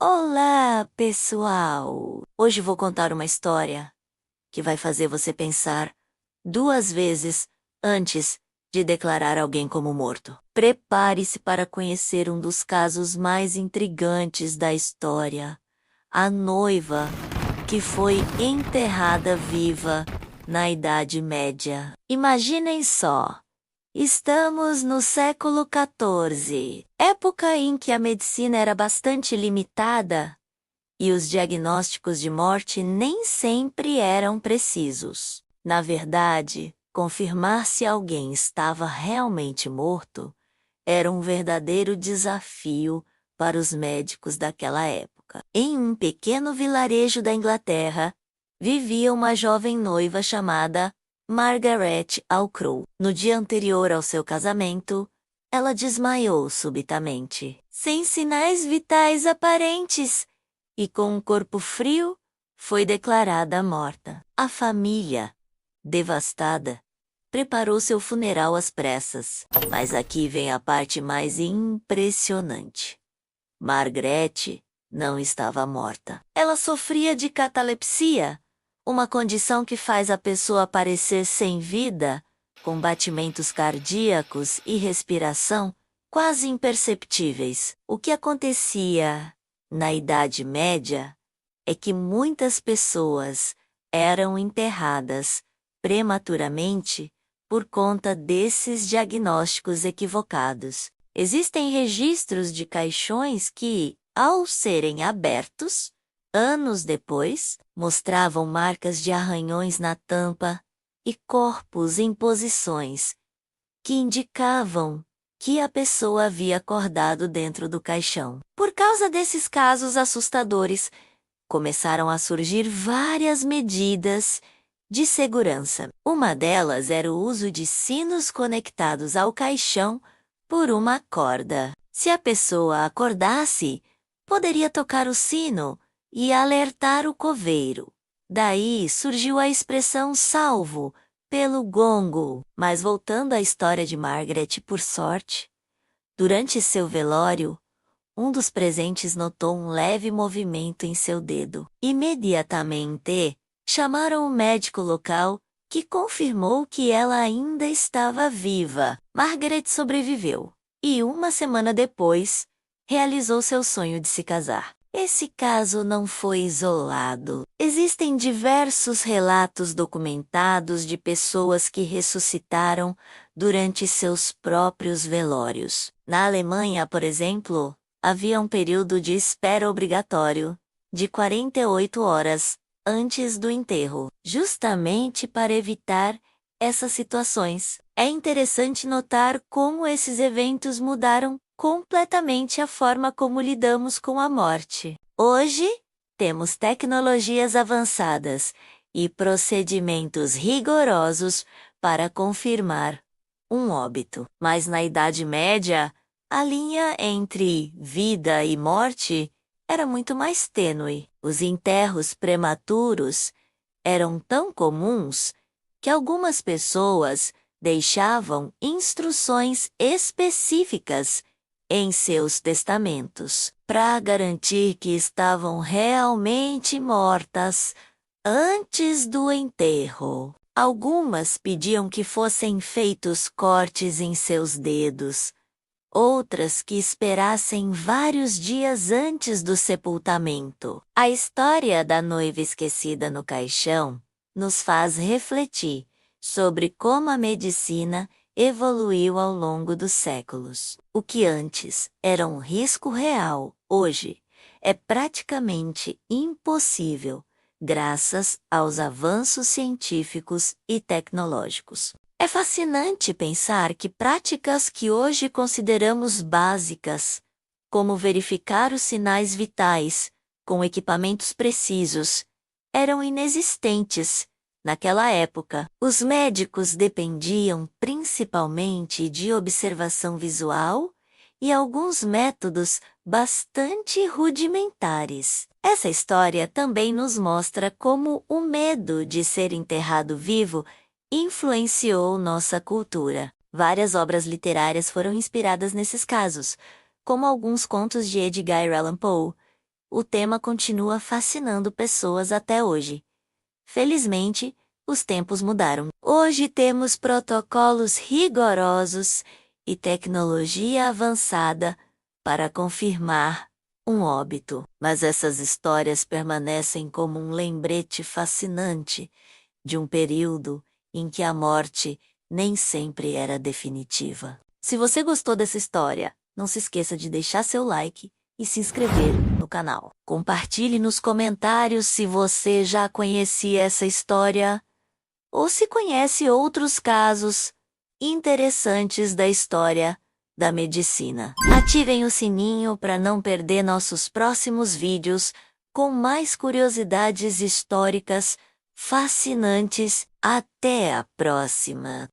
Olá, pessoal! Hoje vou contar uma história que vai fazer você pensar duas vezes antes de declarar alguém como morto. Prepare-se para conhecer um dos casos mais intrigantes da história: a noiva que foi enterrada viva na Idade Média. Imaginem só! Estamos no século XIV, época em que a medicina era bastante limitada e os diagnósticos de morte nem sempre eram precisos. Na verdade, confirmar se alguém estava realmente morto era um verdadeiro desafio para os médicos daquela época. Em um pequeno vilarejo da Inglaterra, vivia uma jovem noiva chamada Margaret Alcrow. No dia anterior ao seu casamento, ela desmaiou subitamente, sem sinais vitais aparentes, e com um corpo frio, foi declarada morta. A família, devastada, preparou seu funeral às pressas. Mas aqui vem a parte mais impressionante. Margaret não estava morta. Ela sofria de catalepsia, uma condição que faz a pessoa parecer sem vida, com batimentos cardíacos e respiração quase imperceptíveis. O que acontecia na Idade Média é que muitas pessoas eram enterradas prematuramente por conta desses diagnósticos equivocados. Existem registros de caixões que, ao serem abertos, anos depois, mostravam marcas de arranhões na tampa e corpos em posições que indicavam que a pessoa havia acordado dentro do caixão. Por causa desses casos assustadores, começaram a surgir várias medidas de segurança. Uma delas era o uso de sinos conectados ao caixão por uma corda. Se a pessoa acordasse, poderia tocar o sino e alertar o coveiro. Daí surgiu a expressão salvo pelo gongo. Mas voltando à história de Margaret, por sorte, durante seu velório, um dos presentes notou um leve movimento em seu dedo. Imediatamente, chamaram o médico local, que confirmou que ela ainda estava viva. Margaret sobreviveu e, uma semana depois, realizou seu sonho de se casar. Esse caso não foi isolado. Existem diversos relatos documentados de pessoas que ressuscitaram durante seus próprios velórios. Na Alemanha, por exemplo, havia um período de espera obrigatório, de 48 horas, antes do enterro, justamente para evitar essas situações. É interessante notar como esses eventos mudaram completamente a forma como lidamos com a morte. Hoje, temos tecnologias avançadas e procedimentos rigorosos para confirmar um óbito. Mas na Idade Média, a linha entre vida e morte era muito mais tênue. Os enterros prematuros eram tão comuns que algumas pessoas deixavam instruções específicas em seus testamentos para garantir que estavam realmente mortas antes do enterro. Algumas pediam que fossem feitos cortes em seus dedos, outras que esperassem vários dias antes do sepultamento. A história da noiva esquecida no caixão nos faz refletir sobre como a medicina evoluiu ao longo dos séculos. O que antes era um risco real, hoje é praticamente impossível, graças aos avanços científicos e tecnológicos. É fascinante pensar que práticas que hoje consideramos básicas, como verificar os sinais vitais com equipamentos precisos, eram inexistentes naquela época. Os médicos dependiam principalmente de observação visual e alguns métodos bastante rudimentares. Essa história também nos mostra como o medo de ser enterrado vivo influenciou nossa cultura. Várias obras literárias foram inspiradas nesses casos, como alguns contos de Edgar Allan Poe, o tema continua fascinando pessoas até hoje. Felizmente, os tempos mudaram. Hoje temos protocolos rigorosos e tecnologia avançada para confirmar um óbito. Mas essas histórias permanecem como um lembrete fascinante de um período em que a morte nem sempre era definitiva. Se você gostou dessa história, não se esqueça de deixar seu like e se inscrever no canal. Compartilhe nos comentários se você já conhecia essa história ou se conhece outros casos interessantes da história da medicina. Ativem o sininho para não perder nossos próximos vídeos com mais curiosidades históricas fascinantes. Até a próxima!